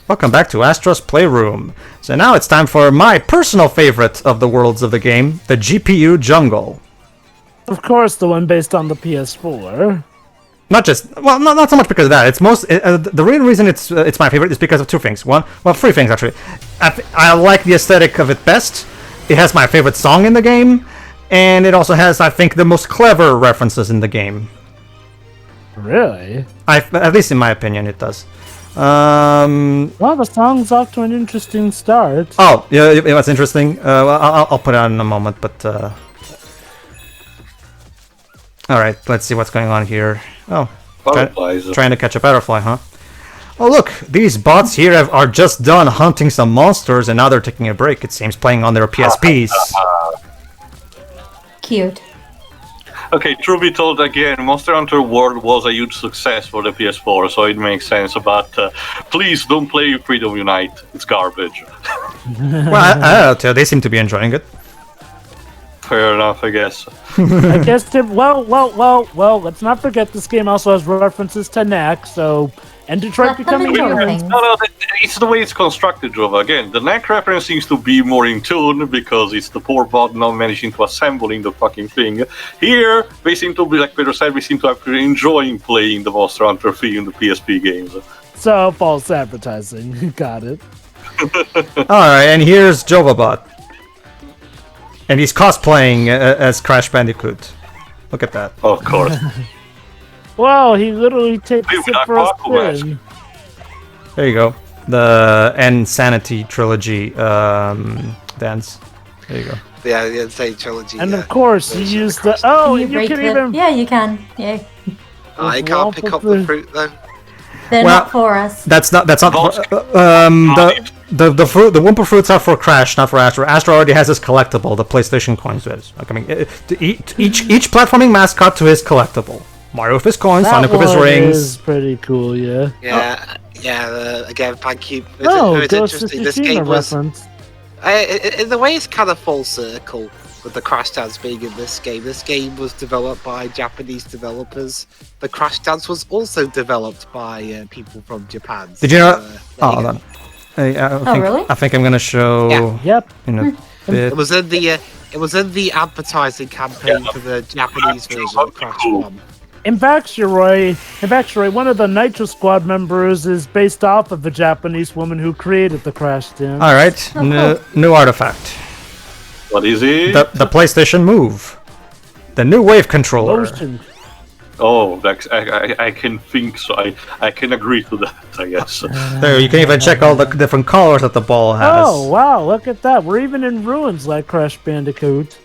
Welcome back to Astro's Playroom. So now it's time for my personal favorite of the worlds of the game, the GPU jungle. Of course, the one based on the PS4. Not so much because of that. It's the real reason it's my favorite is because of two things. Three things actually. I like the aesthetic of it best. It has my favorite song in the game, and it also has, I think, the most clever references in the game. Really? At least in my opinion, it does. Well, the song's off to an interesting start. Oh, yeah, what's interesting? I'll put it on in a moment, but all right, let's see what's going on here. Oh, trying to catch a butterfly, huh? Oh, look, these bots here are just done hunting some monsters, and now they're taking a break. It seems, playing on their PSPs. Cute. Okay, truth be told, again, Monster Hunter World was a huge success for the PS4, so it makes sense, but please don't play Freedom Unite. It's garbage. Well, I don't know, they seem to be enjoying it. Fair enough, I guess. I guess, well, let's not forget this game also has references to NAC, so... And Detroit Becoming Human. No, it's the way it's constructed, Jova. Again, the neck reference seems to be more in tune because it's the poor bot not managing to assemble in the fucking thing. Here, they seem to be, like Pedro said, we seem to actually enjoying playing the Monster Hunter theme in the PSP games. So, false advertising. Got it. Alright, and here's Jovabot. And he's cosplaying as Crash Bandicoot. Look at that. Of course. Wow, he literally takes it for a spin. There you go. The Insanity trilogy dance. There you go. Yeah, the Insanity trilogy. And of course, you use the... Oh, you can even... Yeah, you can. Yeah. Oh, you can't pick up the fruit, though. They're not for us. That's not for, the fruit, the Wumpa fruits are for Crash, not for Astro. Astro already has his collectible, the PlayStation coins. Like, I mean, each platforming mascot to his collectible. Mario with his coins, Sonic with his rings. Is pretty cool, yeah. Again, thank you. It's interesting. This game was... in the way it's kind of full circle with the Crash Dance being in this game. This game was developed by Japanese developers. The Crash Dance was also developed by people from Japan. Did you know? Hold on. Really? I think I'm gonna show. Yeah. Yep. In a bit. It was in the advertising campaign for the Japanese version of Crash 1. In fact, you're right. One of the Nitro Squad members is based off of the Japanese woman who created the Crash Dance. All right, new artifact. What is it? The PlayStation Move, the new wave controller. Lotion. Oh, I can think so. I can agree to that, I guess. There, you can even check all the different colors that the ball has. Oh wow, look at that. We're even in ruins like Crash Bandicoot.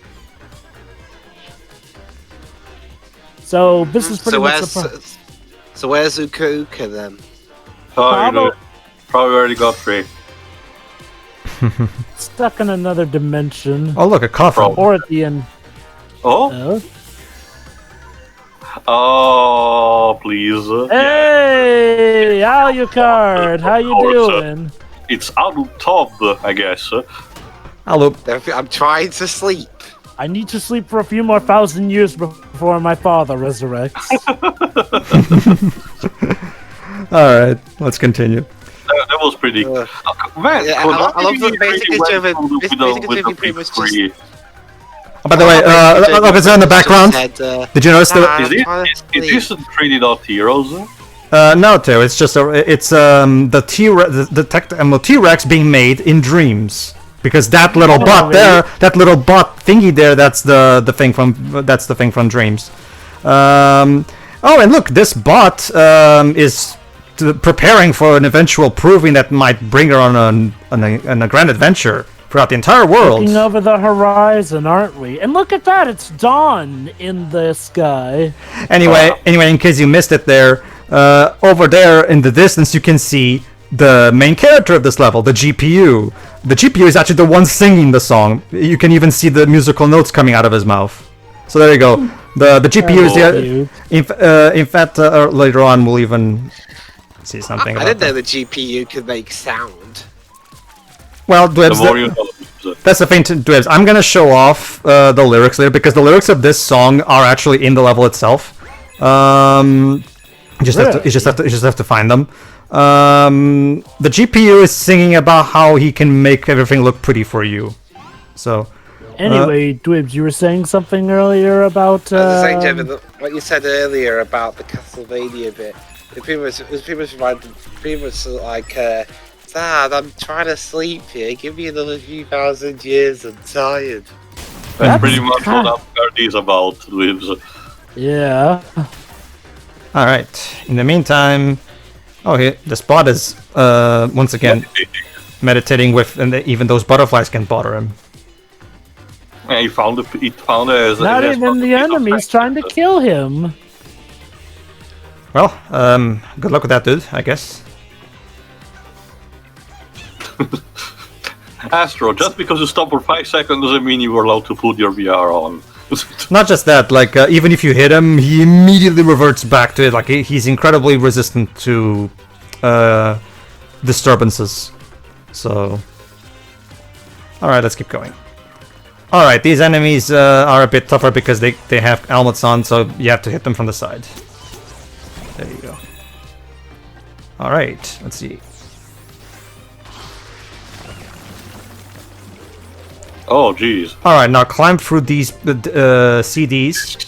So this is pretty much the So where's Ukuka then? Probably already got 3. Stuck in another dimension. Oh look, a coffin. Or at the end. Oh? Oh, please. Hey, Alucard, how you doing? It's Alutob, I guess. Hello. I'm trying to sleep. I need to sleep for a few more 1,000 years before my father resurrects. Alright, let's continue. That was pretty... man, I love that basically pretty much just... Oh, by the way, look, it's in the background. Did you notice Is this 3D Heroes? No, Teo, it's just the T-Rex being made in dreams. Because that little bot there, that little bot thingy there, that's the thing from Dreams. Oh, and look, this bot is preparing for an eventual proving that might bring her on a grand adventure throughout the entire world. Looking over the horizon, aren't we? And look at that, it's dawn in the sky. Anyway, in case you missed it there, over there in the distance you can see the main character of this level, the GPU. The GPU is actually the one singing the song. You can even see the musical notes coming out of his mouth. So there you go. The GPU is the... in fact, later on we'll even see something about I didn't know the GPU could make sound. Well, Dwebs, that's the thing, Dwebs. I'm gonna show off the lyrics later, because the lyrics of this song are actually in the level itself. You just have to find them. the GPU is singing about how he can make everything look pretty for you. So. Anyway, Dwibs, you were saying something earlier about. I was saying, Jim, what you said earlier about the Castlevania bit. It pretty much like, Dad, I'm trying to sleep here. Give me another few thousand years. I'm tired. That's pretty much what Upstart is about, Dwibs. Yeah. All right. In the meantime, the spot is once again meditating with, and even those butterflies can bother him. Yeah, he found it. Not even the enemy's trying to kill him. Well, good luck with that, dude, I guess. Astro, just because you stop for 5 seconds doesn't mean you were allowed to put your VR on. Not just that, like, even if you hit him, he immediately reverts back to it. Like, he's incredibly resistant to disturbances. So, alright, let's keep going. Alright, these enemies are a bit tougher because they have helmets on, so you have to hit them from the side. There you go. Alright, let's see. Oh, jeez. Alright, now climb through these CDs.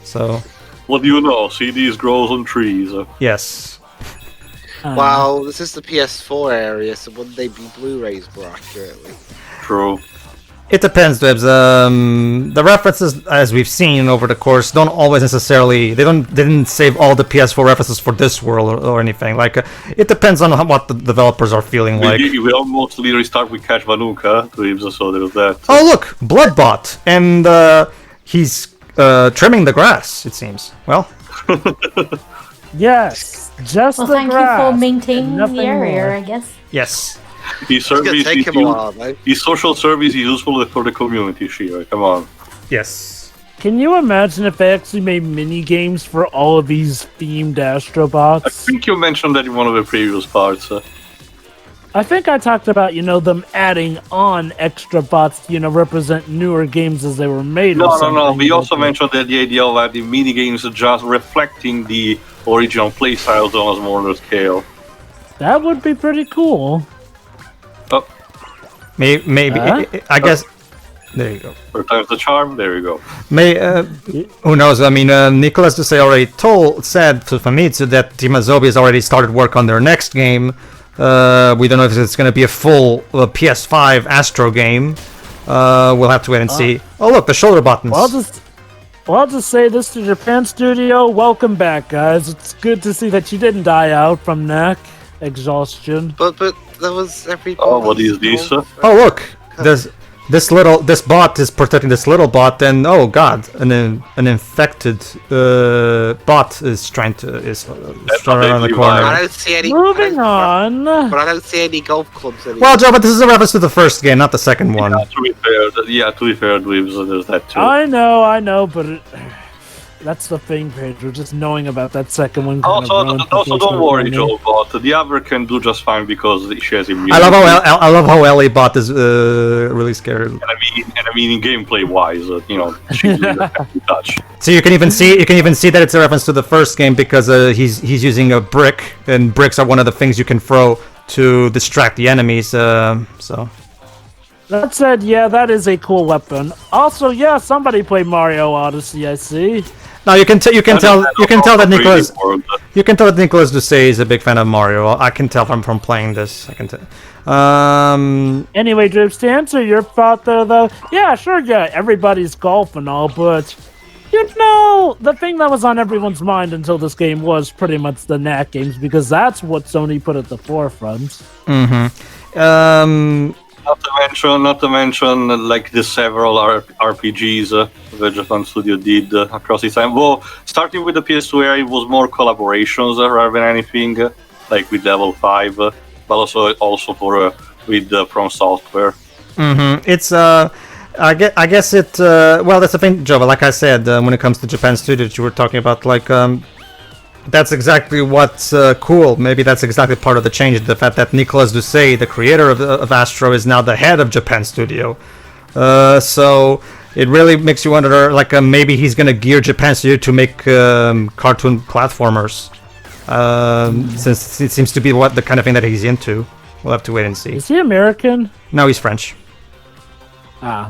So. What do you know? CDs grows on trees. Yes. Well, this is the PS4 area, so wouldn't they be Blu-rays more accurately? True. It depends, Debs. The references, as we've seen over the course, don't always necessarily. They didn't save all the PS4 references for this world or anything. Like, it depends on what the developers are feeling like. We almost literally start with Cash Vanuka, so there's that. Oh look, Bloodbot, and he's trimming the grass. It seems. Well. Yes, just well, the thank grass. You for maintaining the area, more. I guess. Yes. His social service is useful for the community, Shira. Come on. Yes. Can you imagine if they actually made mini games for all of these themed Astrobots? I think you mentioned that in one of the previous parts. I think I talked about, them adding on extra bots, represent newer games as they were made. No. We also mentioned that the idea of adding mini games just reflecting the original playstyles on a smaller scale. That would be pretty cool. Oh. Maybe. I guess. There you go. Third time's the charm. There you go. Who knows? I mean, Nicholas Dusay already said to Famitsu that Team Asobi has already started work on their next game. We don't know if it's going to be a full PS5 Astro game. We'll have to wait and see. Oh, look, the shoulder buttons. I'll just say this to Japan Studio. Welcome back, guys. It's good to see that you didn't die out from neck exhaustion. But there was every. Oh, what is this? Oh, look, this bot is protecting this little bot, and oh god, an infected bot is trying around the corner. I don't see any. Moving on. But I don't see any golf clubs anymore. Well, Joe, but this is a reference to the first game, not the second one. To be fair, there's that too. I know, but that's the thing, Pedro. Just knowing about that second one. Also, don't worry, Joe. But the other can do just fine because she has immunity. I love how Ellie bot is really scared. And I mean, in gameplay wise, she's really touch. So you can even see that it's a reference to the first game because he's using a brick, and bricks are one of the things you can throw to distract the enemies. So. That said, yeah, that is a cool weapon. Also, yeah, somebody played Mario Odyssey. I see. Now you can tell that Nicholas Dusay is a big fan of Mario. I can tell from playing this. I can tell. Anyway, Drips, to answer your thought there, though, yeah, sure, yeah, everybody's golf and all, but the thing that was on everyone's mind until this game was pretty much the NAC games because that's what Sony put at the forefront. Mm-hmm. Not to mention, like the several RPGs the Japan Studio did across its time. Well, starting with the PS2 era, it was more collaborations rather than anything, like with Level 5, but also with From Software. Mm-hmm. It's I guess it. Well, that's the thing, Jova. Like I said, when it comes to Japan Studio, that you were talking about, like. That's exactly what's cool. Maybe that's exactly part of the change. The fact that Nicholas Dusay, the creator of Astro, is now the head of Japan Studio. So it really makes you wonder, like maybe he's gonna gear Japan Studio to make cartoon platformers. Since it seems to be the kind of thing that he's into. We'll have to wait and see. Is he American? No, he's French.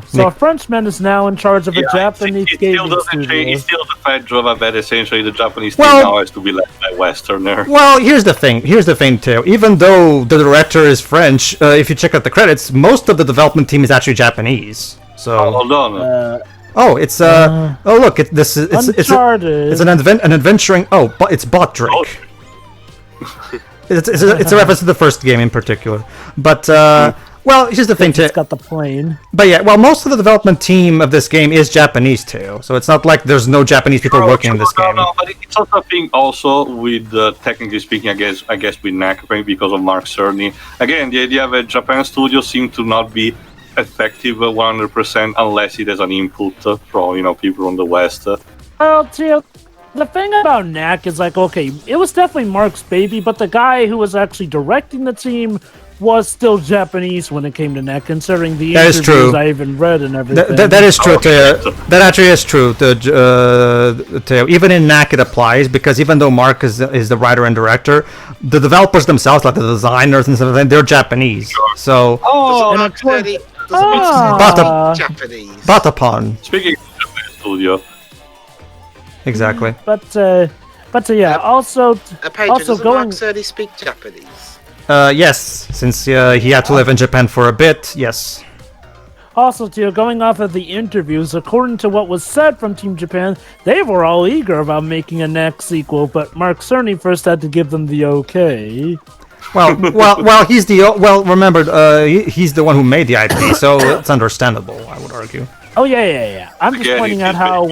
So a Frenchman is now in charge of a Japanese gaming studio. He's still the fact, Jova, that essentially the Japanese team now has to be led by Westerner. Well, here's the thing, Theo. Even though the director is French, if you check out the credits, most of the development team is actually Japanese. So hold on. It's oh look, it's an adventuring. Oh, but it's Bot Drake. It's a reference to the first game in particular, but. Well, here's the thing, too. It's got the plane. But yeah, well, most of the development team of this game is Japanese, too. So it's not like there's no Japanese people working in this game. No, but it's also a thing also with, technically speaking, I guess with NAC, because of Mark Cerny. Again, the idea of a Japan studio seems to not be effective 100% unless it has an input from, people from the West. Well, Tio, the thing about NAC is like, okay, it was definitely Mark's baby, but the guy who was actually directing the team was still Japanese when it came to NAC, considering the interviews I even read and everything. That is true, Theo. That actually is true, Theo. Even in NAC it applies, because even though Mark is the writer and director, the developers themselves, like the designers and stuff, they're Japanese. So... Japanese. Batapon. Speaking of Japanese studio. Exactly. But yeah, also Pedro, does going... Mark Cerny speak Japanese? Yes, since he had to live in Japan for a bit, yes. Also, Tio, going off of the interviews, according to what was said from Team Japan, they were all eager about making a NAC sequel, but Mark Cerny first had to give them the okay. Well, he's remember, he's the one who made the IP, so it's understandable, I would argue. Oh yeah. I'm just pointing out how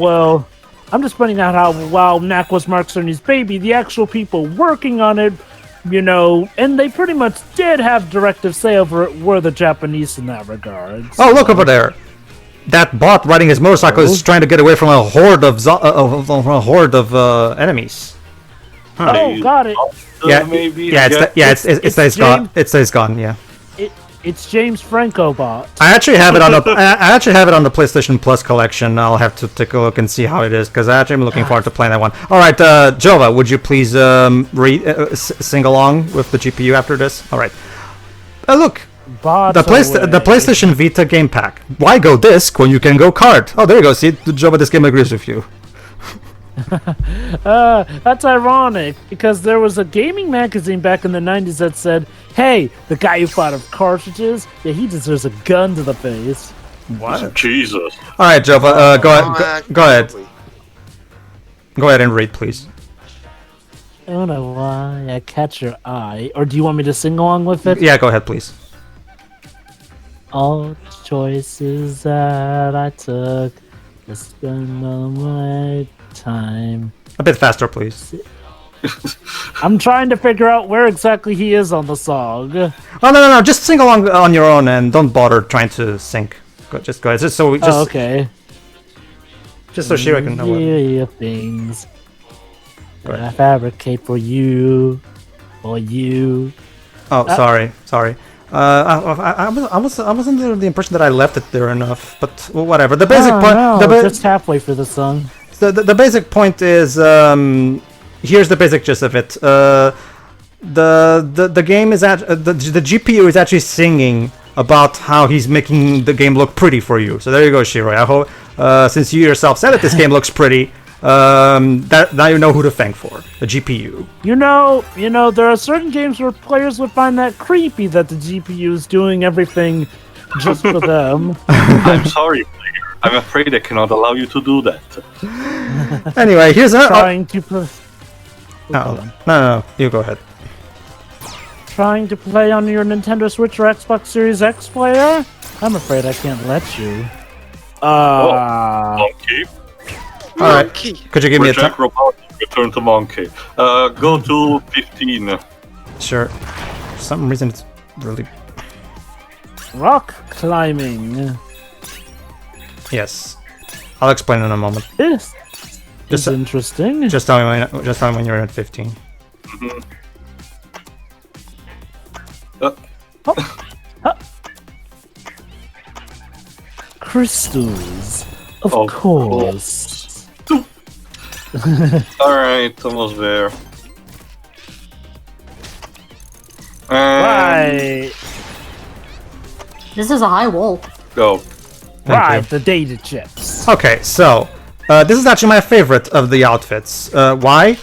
while NAC was Mark Cerny's baby, the actual people working on it, and they pretty much did have directive say over it, were the Japanese in that regard. So. Oh, look over there! That bot riding his motorcycle is trying to get away from a horde of enemies. Huh. Oh, got it. It says gone. Yeah. It's James Franco bot. I actually have it on the PlayStation Plus collection. I'll have to take a look and see how it is, because I actually am looking forward to playing that one. All right, Jova, would you please sing along with the GPU after this? All right. Look, the PlayStation Vita game pack. Why go disc when you can go card? Oh, there you go. See, Jova, this game agrees with you. That's ironic, because there was a gaming magazine back in the 90s that said, hey, the guy who fought of cartridges, he deserves a gun to the face. What? Jesus. Alright, Jova, go ahead. Go ahead and read, please. I don't know why I catch your eye. Or do you want me to sing along with it? Yeah, go ahead, please. All choices that I took to spend all my time. A bit faster, please. I'm trying to figure out where exactly he is on the song. Oh no! Just sing along on your own and don't bother trying to sync. Just go ahead. Okay. Just so Shira can know what. Things that I fabricate for you. Oh, sorry. I was under the impression that I left it there enough, but whatever. The basic point. Just halfway through the song. The basic point is here's the basic gist of it. The game is the GPU is actually singing about how he's making the game look pretty for you. So there you go, Shiroi. I hope since you yourself said that this game looks pretty, that now you know who to thank for, the GPU. You know, there are certain games where players would find that creepy that the GPU is doing everything just for them. I'm sorry, player. I'm afraid I cannot allow you to do that. Anyway, here's trying to. No, you go ahead. Trying to play on your Nintendo Switch or Xbox Series X, player? I'm afraid I can't let you. Monkey. Alright, could you give me a time? Return to monkey. Go to 15. Sure. For some reason it's really... Rock climbing. Yes. I'll explain in a moment. This is interesting. Just tell me when you're at 15. Mm-hmm. Crystals. Of course. Alright, almost there. Right. This is a high wall. Go. Right, the data chips. Okay, so this is actually my favorite of the outfits. Why?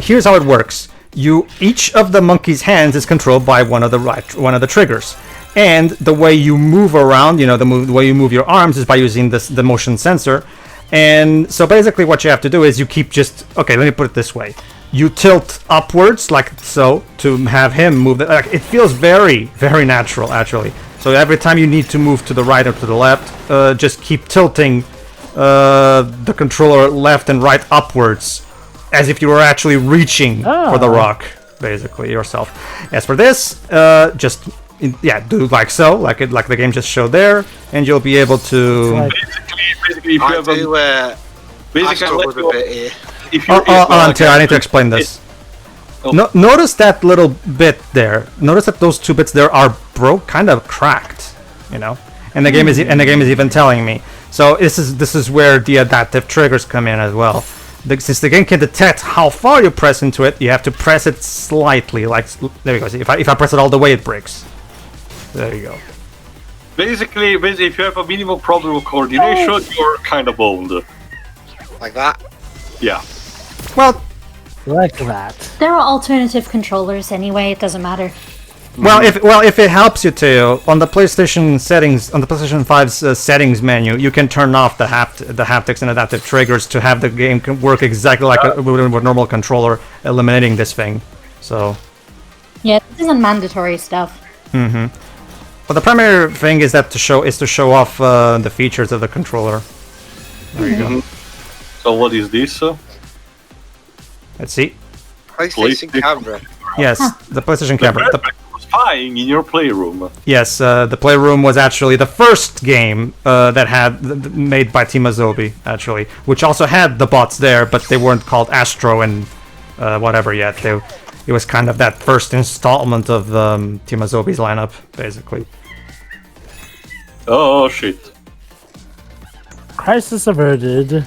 Here's how it works. Each of the monkey's hands is controlled by one of the triggers, and the way you move around, the way you move your arms is by using the motion sensor. And so basically, what you have to do is you keep okay. Let me put it this way: you tilt upwards like so to have him move. It feels very, very natural, actually. So every time you need to move to the right or to the left, just keep tilting the controller left and right upwards, as if you were actually reaching for the rock, basically, yourself. As for this, do like so, like the game just showed there, and you'll be able to... Basically, if you have I struggled a bit here. I need to explain this. Notice that little bit there. Notice that those 2 bits there are kind of cracked, and the game is even telling me. So this is where the adaptive triggers come in as well. Since the game can detect how far you press into it, you have to press it slightly. There you go. See, if I press it all the way, it breaks. There you go. Basically, if you have a minimal problem with coordination, you're kind of boned. Like that? Yeah. Well, Like that. There are alternative controllers anyway, it doesn't matter. Well, if it helps you to, on the PlayStation settings, on the PlayStation 5's settings menu, you can turn off the haptics and adaptive triggers to have the game work exactly like a normal controller, eliminating this thing. So. Yeah, this isn't mandatory stuff. Mm-hmm. But the primary thing is to show off the features of the controller. There you go. So what is this? Let's see. PlayStation camera. Yes, the PlayStation camera. Spying in your Playroom. Yes, the Playroom was actually the first game made by Team Azobi, actually, which also had the bots there, but they weren't called Astro and whatever yet. It was kind of that first installment of Team Azobi's lineup, basically. Oh shit! Crisis averted.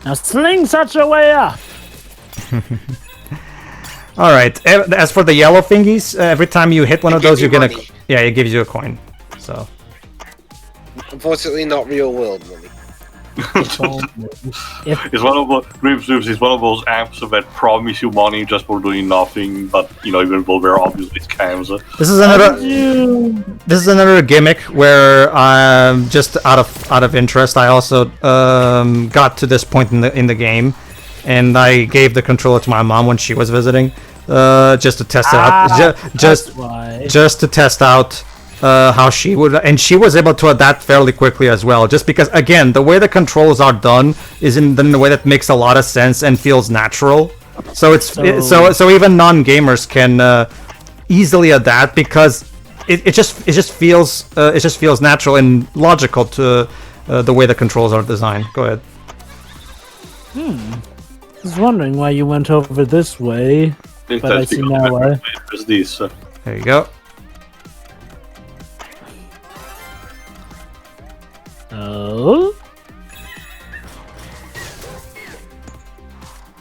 Now sling such a way up. All right. As for the yellow thingies, every time you hit one of those, you're gonna money. it gives you a coin. So. Unfortunately, not real world money. It's one of those apps that promise you money just for doing nothing, but even though they're obviously scams. This is another gimmick where just out of interest, I also got to this point in the game, and I gave the controller to my mom when she was visiting, just to test it out, just to test out how she would, and she was able to adapt fairly quickly as well. Just because, again, the way the controls are done is in the way that makes a lot of sense and feels natural. So so even non-gamers can easily adapt because it just feels natural and logical to the way the controls are designed. Go ahead. I was wondering why you went over this way, but I see now why. There you go. Oh.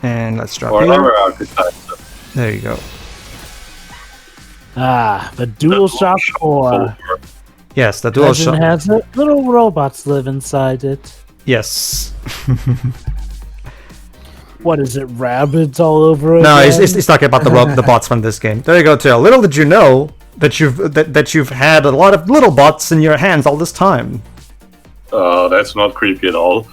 And let's drop here. There you go. The DualShock 4. Yes, the DualShock has it. Little robots live inside it. Yes. What is it? Rabbits all over it? No, he's talking about the bots from this game. There you go, Tail. Little did you know that you've had a lot of little bots in your hands all this time. That's not creepy at all.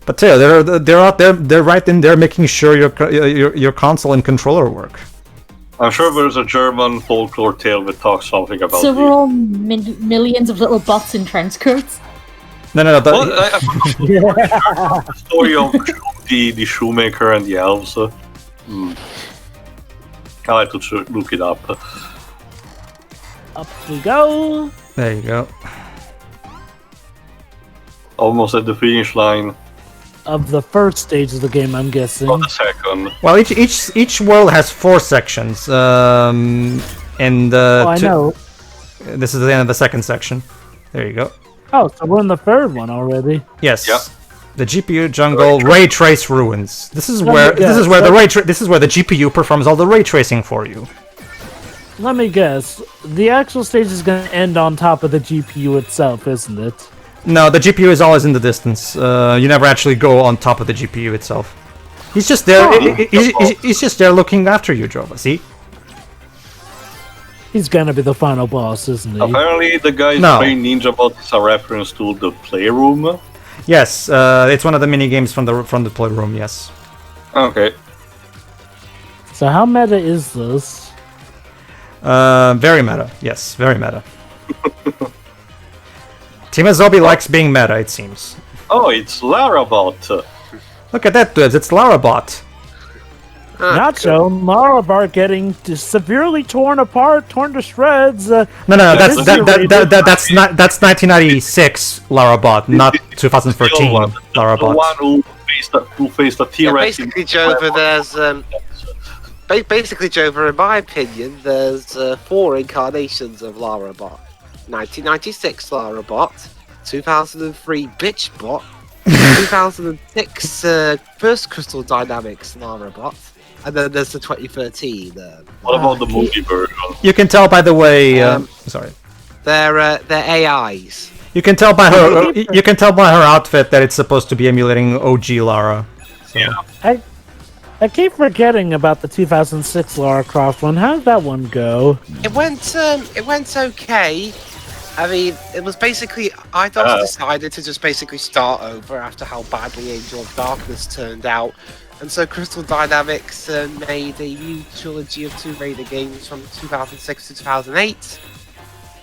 But Tail, they're out there. They're right in there, making sure your console and controller work. I'm sure there's a German folklore tale that talks something about. Several millions of little bots in trench coats. No. The story of the shoemaker and the elves. I like to look it up. Up we go. There you go. Almost at the finish line. Of the first stage of the game, I'm guessing. Not the second. Well, each world has 4 sections. I know. This is the end of the second section. There you go. Oh, so we're in the third one already. Yes. Yep. The GPU jungle ray trace ruins. This is Let where me guess, this is where the GPU performs all the ray tracing for you. Let me guess. The actual stage is going to end on top of the GPU itself, isn't it? No, the GPU is always in the distance. You never actually go on top of the GPU itself. He's just there. He's just there looking after you, Jova. See? He's going to be the final boss, isn't he? Apparently, the guys playing Ninja Bot is a reference to the Playroom. Yes, it's one of the mini games from the Playroom. Yes. Okay. So how meta is this? Very meta. Yes, very meta. Team Azobi likes being meta, it seems. Oh, it's Larabot. Look at that, dudes. It's Larabot. Not so. Larabar getting severely torn to shreds. No, that's 1996 Larabot, not 2013 Larabot. The one who faced a T-Rex. Yeah, basically, Jova, there's basically, Jova, in my opinion, there's 4 incarnations of Larabot. 1996 Larabot, 2003 Bitchbot, 2006 First Crystal Dynamics Larabot, and then there's the 2013. What about the movie version? You can tell by the way. Sorry. They're AIs. You can tell by her. You can tell by her outfit that it's supposed to be emulating OG Lara. So. Yeah. I keep forgetting about the 2006 Lara Croft one. How did that one go? It went okay. I mean, it was basically IDOS decided to just basically start over after how badly Angel of Darkness turned out, and so Crystal Dynamics made a new trilogy of 2 Raider games from 2006 to 2008,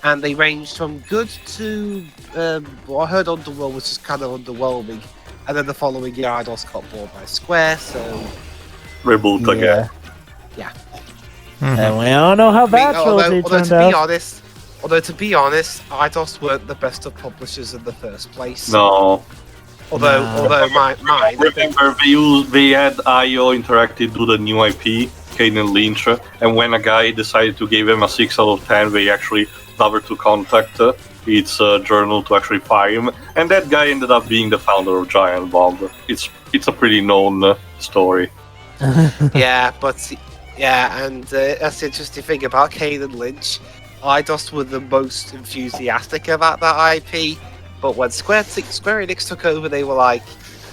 and they ranged from good to I heard Underworld was just kind of underwhelming, and then the following year IDOS got bought by Square, so reboot again. Yeah. And we all know how that trilogy turned out. Although to be honest, IDOS weren't the best of publishers in the first place. No. Although mine. Remember, they had IO Interactive do the new IP, Caden Lynch, and when a guy decided to give him a 6 out of 10, they actually never to contact its journal to actually fire him, and that guy ended up being the founder of Giant Bomb. It's a pretty known story. Yeah, and that's the interesting thing about Caden Lynch. IDOS were the most enthusiastic about that IP, but when Square Enix took over, they were like...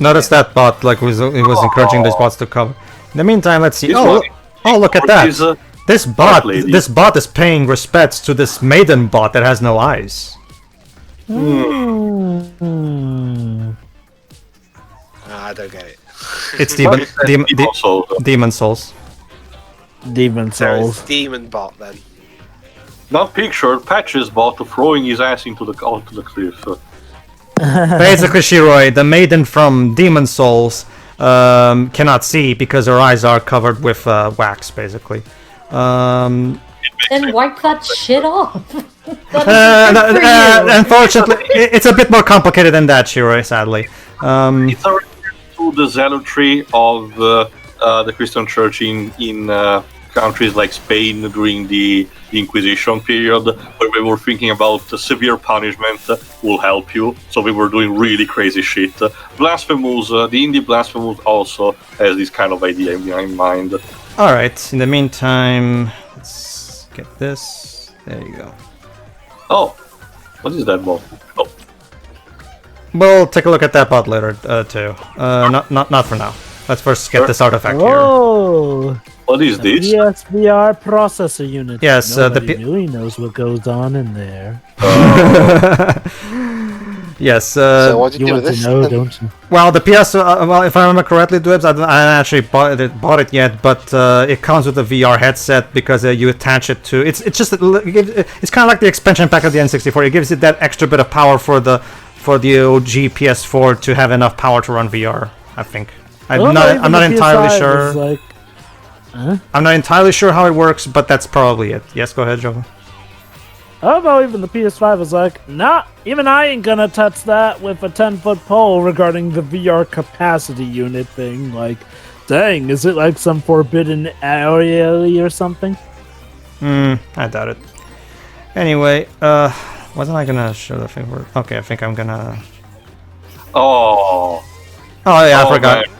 Notice that bot, like, was encouraging these bots to cover. In the meantime, let's see. Oh, look at that! This bot is paying respects to this maiden bot that has no eyes. I don't get it. It's Demon Souls. Demon Souls. It's Demon Bot then. Not pictured, Patches bot throwing his ass onto the cliff. Basically, Shiroi, the maiden from Demon Souls, cannot see because her eyes are covered with wax, basically. Then wipe that shit off. Unfortunately, it's a bit more complicated than that, Shiroi, sadly. It's a reference to the zealotry of the Christian Church in countries like Spain during the Inquisition period, where we were thinking about severe punishment will help you, so we were doing really crazy shit. Blasphemous, the indie Blasphemous also has this kind of idea in mind. Alright, in the meantime, let's get this. There you go. Oh, what is that bot? Oh. We'll take a look at that bot later, too. Not for now. Let's first get this artifact here. Oh! What is this? PSVR processor unit. Yes, Nobody really knows what goes on in there. Yes. So what do you do want with to this? know, don't you? Well, the PS. Well, if I remember correctly, Dwebs, I haven't actually bought it yet, but it comes with a VR headset because you attach it to. It's just it's kind of like the expansion pack of the N64. It gives it that extra bit of power for the OG PS4 to have enough power to run VR. I think. I'm not entirely sure. Like, I'm not entirely sure how it works, but that's probably it. Yes, go ahead, Joe. although even the PS5 was like, nah, even I ain't gonna touch that with a 10-foot pole regarding the VR capacity unit thing. Like, dang, is it like some forbidden area or something? I doubt it. Anyway, wasn't I gonna show the thing? Okay, I think I'm gonna... Oh, Oh yeah, I Oh, forgot. man.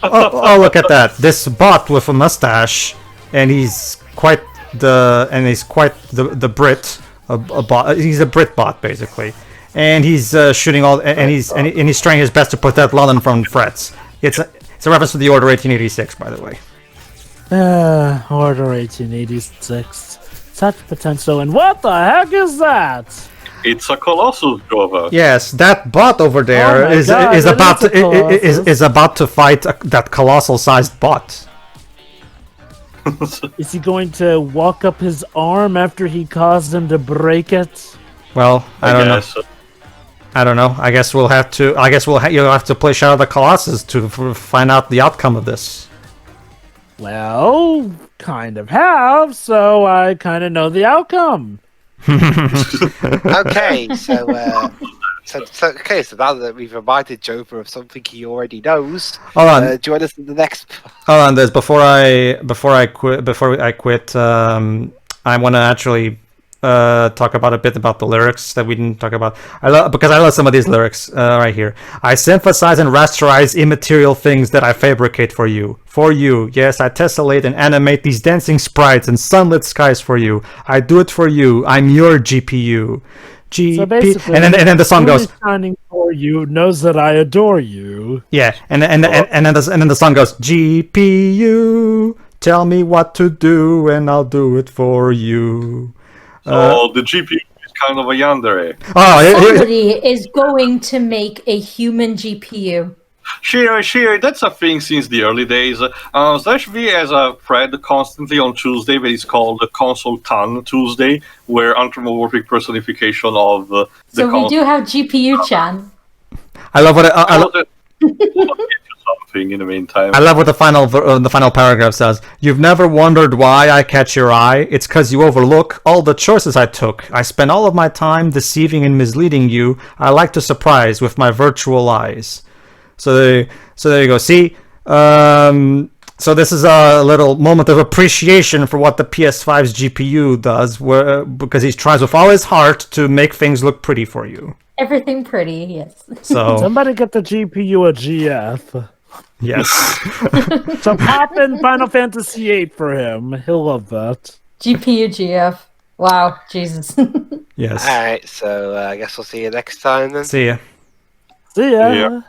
Oh, look at that! This bot with a mustache, and he's quite the Brit. A bot. He's a Brit bot basically, and he's shooting all, and he's trying his best to protect London from threats. It's a reference to the Order 1886, by the way. Order 1886. Such potential, and what the heck is that? It's a Colossus, Jova. Yes, that bot over there Oh my is God, is it about is a to Colossus. is about to fight that colossal-sized bot. Is he going to walk up his arm after he caused him to break it? Well, I don't know. guess. I don't know. I guess we'll have to. I guess you'll have to play Shadow of the Colossus to find out the outcome of this. Well, kind of have, so I kind of know the outcome. Okay, so now that we've reminded Jova of something he already knows, Hold on. join us in the next. Hold on, Des. Before I quit, I want to actually talk about a bit about the lyrics that we didn't talk about. Because I love some of these lyrics right here. I synthesize and rasterize immaterial things that I fabricate for you. For you, yes, I tessellate and animate these dancing sprites and sunlit skies for you. I do it for you. I'm your GPU. So basically, and then the song goes. Shining for you knows that I adore you. Yeah, and then the song goes. GPU, tell me what to do and I'll do it for you. So the GPU is kind of a yandere. Somebody is going to make a human GPU. Sure, that's a thing since the early days. /V has a thread constantly on Tuesday that is called the Consultan Tuesday, where anthropomorphic personification of the So we do have GPU Chan. I love what something in the meantime. I love what the final paragraph says. You've never wondered why I catch your eye? It's 'cause you overlook all the choices I took. I spend all of my time deceiving and misleading you. I like to surprise with my virtual eyes. So there you go. See, so this is a little moment of appreciation for what the PS5's GPU does, because he tries with all his heart to make things look pretty for you. Everything pretty, yes. So Somebody get the GPU a GF. yes. So pop in Final Fantasy VIII for him. He'll love that. GPU GF. Wow, Jesus. Yes. All right, so I guess we'll see you next time then. See ya. See ya. Yeah.